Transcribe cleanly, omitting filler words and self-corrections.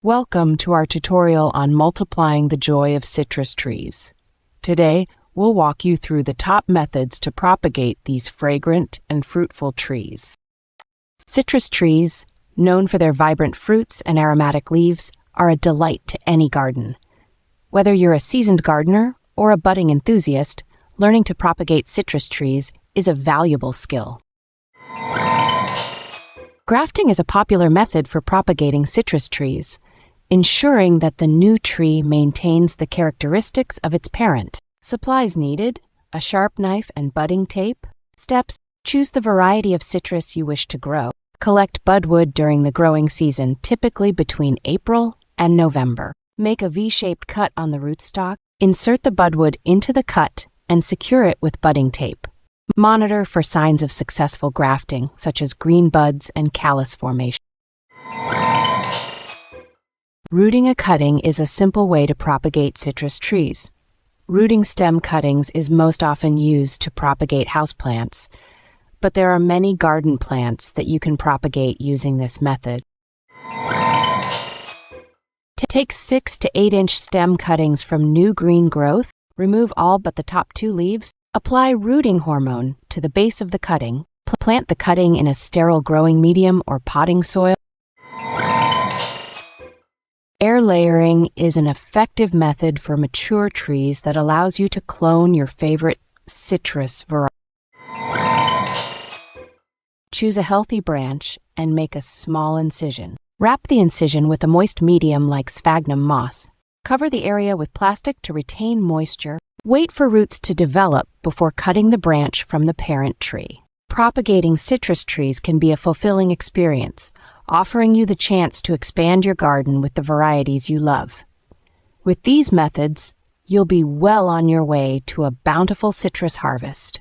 Welcome to our tutorial on multiplying the joy of citrus trees. Today, we'll walk you through the top methods to propagate these fragrant and fruitful trees. Citrus trees, known for their vibrant fruits and aromatic leaves, are a delight to any garden. Whether you're a seasoned gardener or a budding enthusiast, learning to propagate citrus trees is a valuable skill. Grafting is a popular method for propagating citrus trees, ensuring that the new tree maintains the characteristics of its parent. Supplies needed: a sharp knife and budding tape. Steps: choose the variety of citrus you wish to grow. Collect budwood during the growing season, typically between April and November. Make a V-shaped cut on the rootstock. Insert the budwood into the cut and secure it with budding tape. Monitor for signs of successful grafting, such as green buds and callus formation. Rooting a cutting is a simple way to propagate citrus trees. Rooting stem cuttings is most often used to propagate houseplants, but there are many garden plants that you can propagate using this method. Take 6 to 8 inch stem cuttings from new green growth, remove all but the top 2 leaves, apply rooting hormone to the base of the cutting, plant the cutting in a sterile growing medium or potting soil. Air layering is an effective method for mature trees that allows you to clone your favorite citrus variety. Choose a healthy branch and make a small incision. Wrap the incision with a moist medium like sphagnum moss. Cover the area with plastic to retain moisture. Wait for roots to develop before cutting the branch from the parent tree. Propagating citrus trees can be a fulfilling experience, offering you the chance to expand your garden with the varieties you love. With these methods, you'll be well on your way to a bountiful citrus harvest.